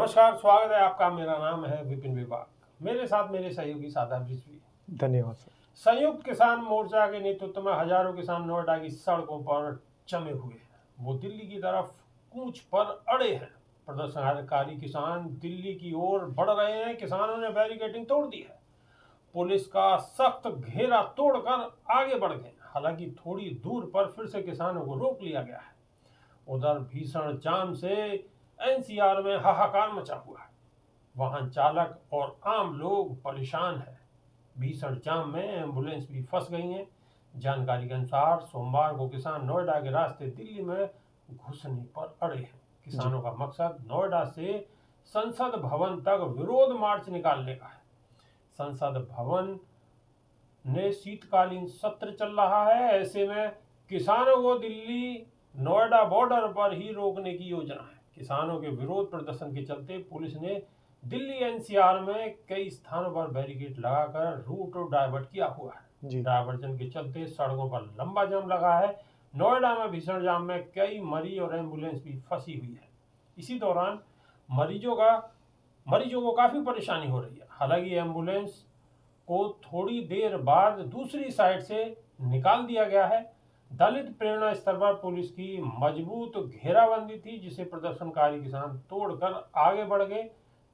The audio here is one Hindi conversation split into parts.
नमस्कार, स्वागत है आपका। मेरा नाम है विपिन विभाग। मेरे साथ मेरे सहयोगी सादा बिजवी। धन्यवाद सर। संयुक्त किसान मोर्चा के नेतृत्व में हजारों किसान नोएडा की सड़कों पर जमे हुए हैं। वो दिल्ली की तरफ कूच पर अड़े हैं। प्रदर्शनकारी किसान दिल्ली की ओर बढ़ रहे हैं। किसानों ने बैरिकेडिंग तोड़ दी है। पुलिस का सख्त घेरा तोड़कर आगे बढ़ गए। हालांकि थोड़ी दूर पर फिर से किसानों को रोक लिया गया है। उधर भीषण जाम से एनसीआर में हाहाकार मचा हुआ है। वाहन चालक और आम लोग परेशान हैं। भीषण जाम में एम्बुलेंस भी फंस गई हैं। जानकारी के अनुसार सोमवार को किसान नोएडा के रास्ते दिल्ली में घुसने पर अड़े हैं। किसानों का मकसद नोएडा से संसद भवन तक विरोध मार्च निकालने का है। संसद भवन ने शीतकालीन सत्र चल रहा है। ऐसे में किसानों को दिल्ली नोएडा बॉर्डर पर ही रोकने की योजना है। किसानों के विरोध प्रदर्शन के चलते पुलिस ने दिल्ली एनसीआर में कई स्थानों पर बैरिकेड लगाकर रूट डाइवर्ट किया हुआ है। डायवर्जन के चलते सड़कों पर लंबा जाम लगा है। नोएडा में भीषण जाम में कई मरीज और एम्बुलेंस भी फंसी हुई है। इसी दौरान मरीजों को काफी परेशानी हो रही है। हालांकि एम्बुलेंस को थोड़ी देर बाद दूसरी साइड से निकाल दिया गया है। दलित प्रेरणा स्तर पर पुलिस की मजबूत घेराबंदी थी, जिसे प्रदर्शनकारी किसान तोड़कर आगे बढ़ गए।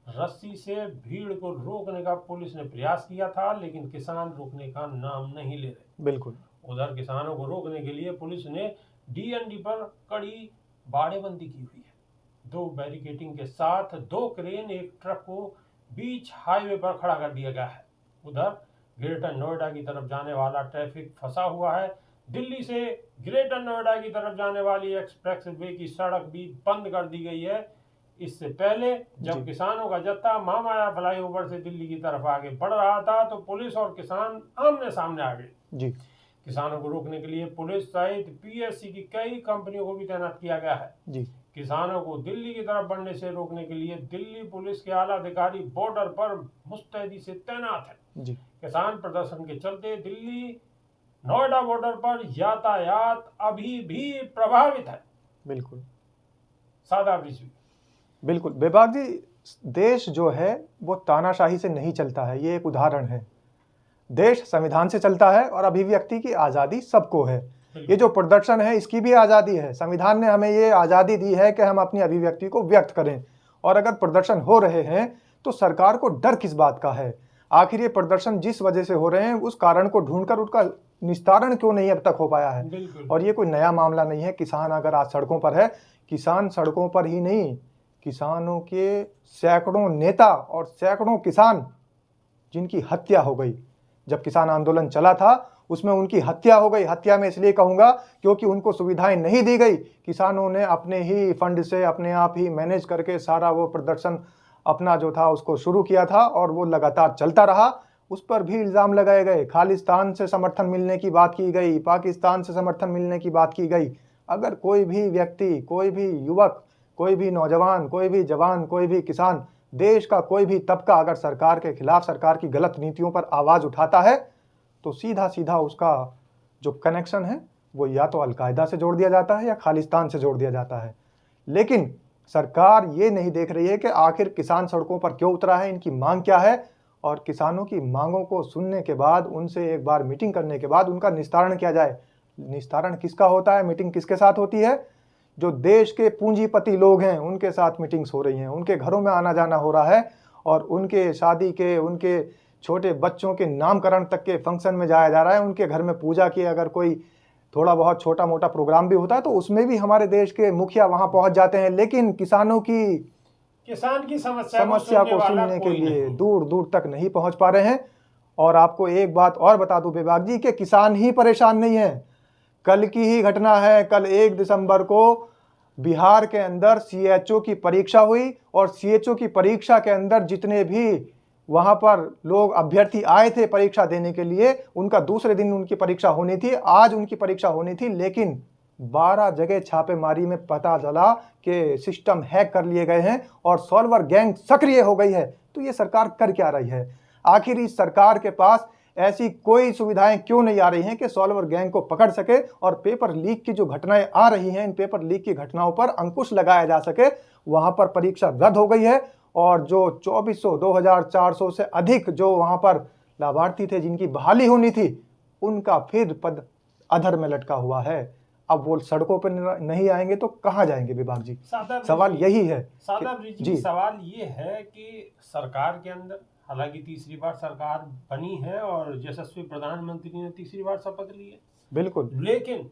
रस्सी से भीड़ को रोकने का पुलिस ने प्रयास किया था, लेकिन किसान रुकने का नाम नहीं ले रहे। बिल्कुल। उधर किसानों को रोकने के लिए पुलिस ने डीएनडी पर कड़ी बाड़ेबंदी की हुई है। 2 बैरिकेडिंग के साथ 2 क्रेन एक ट्रक को बीच हाईवे पर खड़ा कर दिया गया है। उधर ग्रेटर नोएडा की तरफ जाने वाला ट्रैफिक फंसा हुआ है। दिल्ली से ग्रेटर नोएडा की तरफ जाने वाली एक्सप्रेस वे की सड़क भी बंद कर दी गई है। इससे पहले जब किसानों का जत्था महामाया फ्लाईओवर से दिल्ली की तरफ आगे बढ़ रहा था, तो पुलिस और किसान आमने सामने आ गए। किसानों को रोकने के लिए पुलिस सहित पीएससी की कई कंपनियों को भी तैनात किया गया है। किसानों को दिल्ली की तरफ बढ़ने से रोकने के लिए दिल्ली पुलिस के आला अधिकारी बॉर्डर पर मुस्तैदी से तैनात है। किसान प्रदर्शन के चलते दिल्ली नोएडा बॉर्डर पर यातायात अभी भी प्रभावित है। बिल्कुल सादा बिजली। बिल्कुल विभाग जी, देश जो है वो तानाशाही से नहीं चलता है। ये एक उदाहरण है। देश संविधान से चलता है और अभिव्यक्ति की आज़ादी सबको है। ये जो प्रदर्शन है इसकी भी आज़ादी है। संविधान ने हमें ये आज़ादी दी है कि हम अपनी अभिव्यक्ति को व्यक्त करें। और अगर प्रदर्शन हो रहे हैं तो सरकार को डर किस बात का है? आखिर ये प्रदर्शन जिस वजह से हो रहे हैं उस कारण को ढूंढकर उसका निस्तारण क्यों नहीं अब तक हो पाया है? और ये कोई नया मामला नहीं है। किसान अगर आज सड़कों पर है, किसान सड़कों पर ही नहीं, किसानों के सैकड़ों नेता और सैकड़ों किसान जिनकी हत्या हो गई। जब किसान आंदोलन चला था उसमें उनकी हत्या हो गई। हत्या में इसलिए कहूँगा क्योंकि उनको सुविधाएं नहीं दी गई। किसानों ने अपने ही फंड से अपने आप ही मैनेज करके सारा वो प्रदर्शन अपना जो था उसको शुरू किया था और वो लगातार चलता रहा। उस पर भी इल्ज़ाम लगाए गए। खालिस्तान से समर्थन मिलने की बात की गई, पाकिस्तान से समर्थन मिलने की बात की गई। अगर कोई भी व्यक्ति, कोई भी युवक, कोई भी नौजवान, कोई भी जवान, कोई भी किसान, देश का कोई भी तबका अगर सरकार के खिलाफ, सरकार की गलत नीतियों पर आवाज़ उठाता है तो सीधा सीधा उसका जो कनेक्शन है वो या तो अलकायदा से जोड़ दिया जाता है या खालिस्तान से जोड़ दिया जाता है। लेकिन सरकार ये नहीं देख रही है कि आखिर किसान सड़कों पर क्यों उतरा है, इनकी मांग क्या है। और किसानों की मांगों को सुनने के बाद, उनसे एक बार मीटिंग करने के बाद उनका निस्तारण किया जाए। निस्तारण किसका होता है? मीटिंग किसके साथ होती है? जो देश के पूंजीपति लोग हैं उनके साथ मीटिंग्स हो रही हैं। उनके घरों में आना जाना हो रहा है और उनके शादी के, उनके छोटे बच्चों के नामकरण तक के फंक्शन में जाया जा रहा है। उनके घर में पूजा की अगर कोई थोड़ा बहुत छोटा मोटा प्रोग्राम भी होता है तो उसमें भी हमारे देश के मुखिया वहां पहुंच जाते हैं। लेकिन किसान की समस्या को सुनने के लिए दूर दूर तक नहीं पहुंच पा रहे हैं। और आपको एक बात और बता दूं विभाग जी कि किसान ही परेशान नहीं है। कल की ही घटना है। कल 1 दिसंबर को बिहार के अंदर सीएचओ की परीक्षा हुई और सीएचओ की परीक्षा के अंदर जितने भी वहां पर लोग अभ्यर्थी आए थे परीक्षा देने के लिए, उनका दूसरे दिन उनकी परीक्षा होनी थी। आज उनकी परीक्षा होनी थी, लेकिन 12 जगह छापेमारी में पता चला कि सिस्टम हैक कर लिए गए हैं और सॉल्वर गैंग सक्रिय हो गई है। तो ये सरकार कर क्या रही है? आखिर इस सरकार के पास ऐसी कोई सुविधाएं क्यों नहीं आ रही हैं कि सॉल्वर गैंग को पकड़ सके और पेपर लीक की जो घटनाएं आ रही हैं, इन पेपर लीक की घटनाओं पर अंकुश लगाया जा सके। वहां पर परीक्षा रद्द हो गई है और जो 2400 2400 से अधिक जो वहाँ पर लाभार्थी थे जिनकी बहाली होनी थी, उनका फिर पद अधर में लटका हुआ है। अब वो सड़कों पर नहीं आएंगे तो कहाँ जाएंगे विभाग जी? सवाल यही है। जी, सवाल ये है कि सरकार के अंदर, हालांकि तीसरी बार सरकार बनी है और यशस्वी प्रधानमंत्री ने तीसरी बार शपथ ली है, बिल्कुल, लेकिन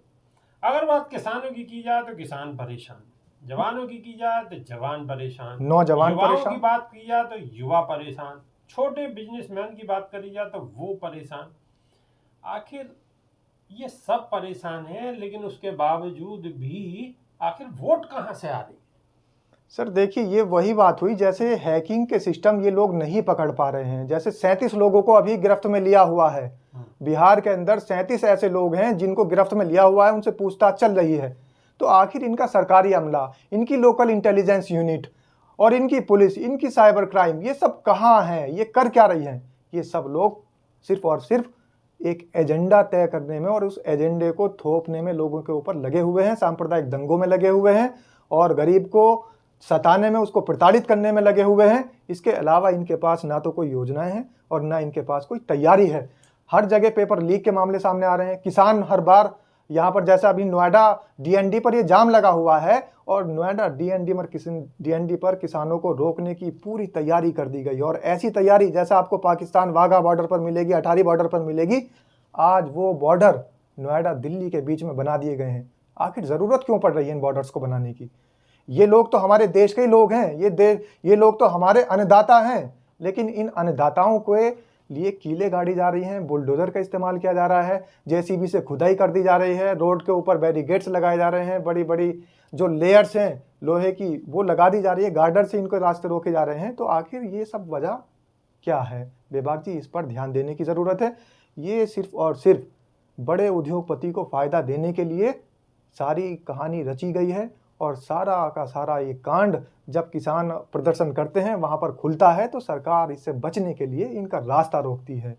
अगर बात किसानों की जाए तो किसान परेशान, जवानों की जाए तो जवान परेशान, नौजवान युवाओं परेशान, की बात की जाए तो युवा परेशान, छोटे बिजनेसमैन की बात करी जाए तो वो परेशान। आखिर ये सब परेशान है, लेकिन उसके बावजूद भी आखिर वोट कहाँ से आ रही है? सर देखिए, ये वही बात हुई जैसे हैकिंग के सिस्टम ये लोग नहीं पकड़ पा रहे हैं। जैसे 37 लोगों को अभी गिरफ्त में लिया हुआ है। बिहार के अंदर 37 ऐसे लोग हैं जिनको गिरफ्त में लिया हुआ है, उनसे पूछताछ चल रही है। तो आखिर इनका सरकारी अमला, इनकी लोकल इंटेलिजेंस यूनिट और इनकी पुलिस, इनकी साइबर क्राइम, ये सब कहाँ है? ये कर क्या रही हैं? ये सब लोग सिर्फ और सिर्फ एक एजेंडा तय करने में और उस एजेंडे को थोपने में लोगों के ऊपर लगे हुए हैं, सांप्रदायिक दंगों में लगे हुए हैं और गरीब को सताने में, उसको प्रताड़ित करने में लगे हुए हैं। इसके अलावा इनके पास ना तो कोई योजनाएं हैं और ना इनके पास कोई तैयारी है। हर जगह पेपर लीक के मामले सामने आ रहे हैं। किसान हर बार यहाँ पर, जैसा अभी नोएडा डीएनडी पर ये जाम लगा हुआ है और नोएडा डीएनडी पर किसानों को रोकने की पूरी तैयारी कर दी गई और ऐसी तैयारी जैसा आपको पाकिस्तान वाघा बॉर्डर पर मिलेगी, अटारी बॉर्डर पर मिलेगी, आज वो बॉर्डर नोएडा दिल्ली के बीच में बना दिए गए हैं। आखिर जरूरत क्यों पड़ रही है इन बॉर्डर्स को बनाने की? ये लोग तो हमारे देश के ही लोग हैं, ये लोग तो हमारे अन्नदाता हैं, लेकिन इन अन्नदाताओं के लिए कीले गाड़ी जा रही हैं, बुलडोजर का इस्तेमाल किया जा रहा है, जेसीबी से खुदाई कर दी जा रही है, रोड के ऊपर बैरिकेड्स लगाए जा रहे हैं, बड़ी बड़ी जो लेयर्स हैं लोहे की वो लगा दी जा रही है, गार्डर से इनको रास्ते रोके जा रहे हैं। तो आखिर ये सब वजह क्या है? विभाग जी, इस पर ध्यान देने की ज़रूरत है। ये सिर्फ और सिर्फ बड़े उद्योगपति को फ़ायदा देने के लिए सारी कहानी रची गई है और सारा का सारा ये कांड जब किसान प्रदर्शन करते हैं वहां पर खुलता है तो सरकार इससे बचने के लिए इनका रास्ता रोकती है,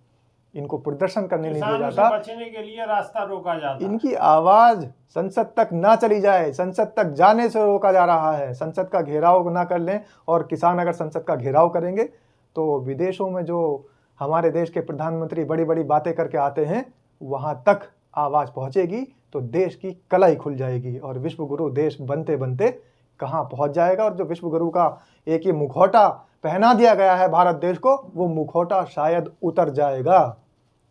इनको प्रदर्शन करने नहीं दिया जाता, बचने के लिए रास्ता रोका जाता, इनकी आवाज संसद तक ना चली जाए, संसद तक जाने से रोका जा रहा है। संसद का घेराव ना कर लें, और किसान अगर संसद का घेराव करेंगे तो विदेशों में जो हमारे देश के प्रधानमंत्री बड़ी बड़ी बातें करके आते हैं वहां तक आवाज पहुंचेगी तो देश की कलाई खुल जाएगी और विश्व गुरु देश बनते बनते कहां पहुंच जाएगा। और जो विश्व गुरु का एक ही मुखौटा पहना दिया गया है भारत देश को, वो मुखौटा शायद उतर जाएगा।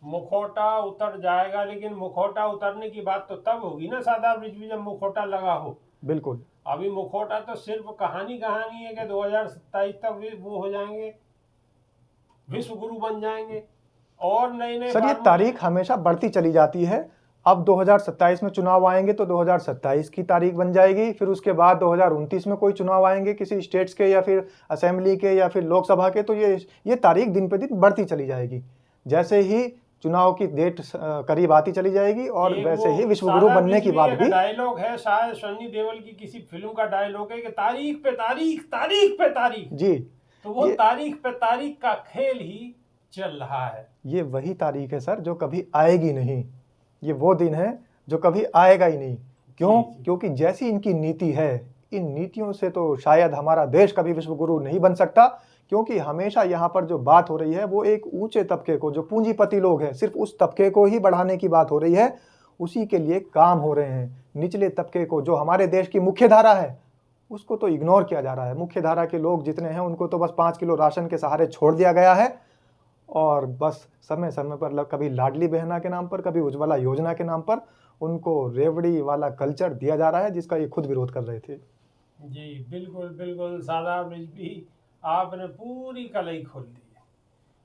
मुखौटा उतर जाएगा, लेकिन मुखौटा उतरने की बात तो तब होगी ना सादा ब्रिज में, जब मुखौटा लगा हो। बिल्कुल, अभी मुखौटा तो सिर्फ कहानी है कि 2027 तक वो हो जाएंगे, विश्व गुरु बन जाएंगे और नए नए। सर ये तारीख हमेशा बढ़ती चली जाती है। अब 2027 में चुनाव आएंगे तो 2027 की तारीख बन जाएगी, फिर उसके बाद 2029 में कोई चुनाव आएंगे किसी स्टेट्स के या फिर असेंबली के या फिर लोकसभा के, तो ये तारीख दिन पे दिन बढ़ती चली जाएगी। जैसे ही चुनाव की डेट करीब आती चली जाएगी और वैसे ही विश्व गुरु बनने की बात भी। डायलॉग है शायद सन्नी देओल की किसी फिल्म का डायलॉग है कि तारीख पे तारीख, तारीख पे तारीख जी, तो वो तारीख पे तारीख का खेल ही चल रहा है। ये वही तारीख है सर जो कभी आएगी नहीं, ये वो दिन है जो कभी आएगा ही नहीं। क्यों? क्योंकि जैसी इनकी नीति है, इन नीतियों से तो शायद हमारा देश कभी विश्व गुरु नहीं बन सकता, क्योंकि हमेशा यहाँ पर जो बात हो रही है वो एक ऊंचे तबके को, जो पूंजीपति लोग हैं, सिर्फ उस तबके को ही बढ़ाने की बात हो रही है, उसी के लिए काम हो रहे हैं। निचले तबके को, जो हमारे देश की मुख्य धारा है, उसको तो इग्नोर किया जा रहा है। मुख्य धारा के लोग जितने हैं उनको तो बस 5 किलो राशन के सहारे छोड़ दिया गया है और बस समय समय पर कभी लाडली बहना के नाम पर, कभी उज्ज्वला योजना के नाम पर उनको रेवड़ी वाला कल्चर दिया जा रहा है, जिसका ये खुद विरोध कर रहे थे। जी बिल्कुल बिल्कुल, सादा भी आपने पूरी कलई खोल दी है,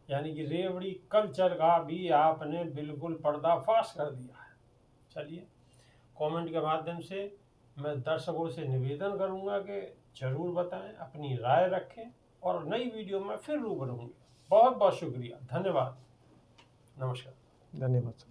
यानी कि रेवड़ी कल्चर का भी आपने बिल्कुल पर्दाफाश कर दिया है। चलिए, कमेंट के माध्यम से मैं दर्शकों से निवेदन करूंगा कि जरूर बताएं, अपनी राय रखें और नई वीडियो में फिर रूबरू होंगे। बहुत बहुत शुक्रिया, धन्यवाद, नमस्कार। धन्यवाद।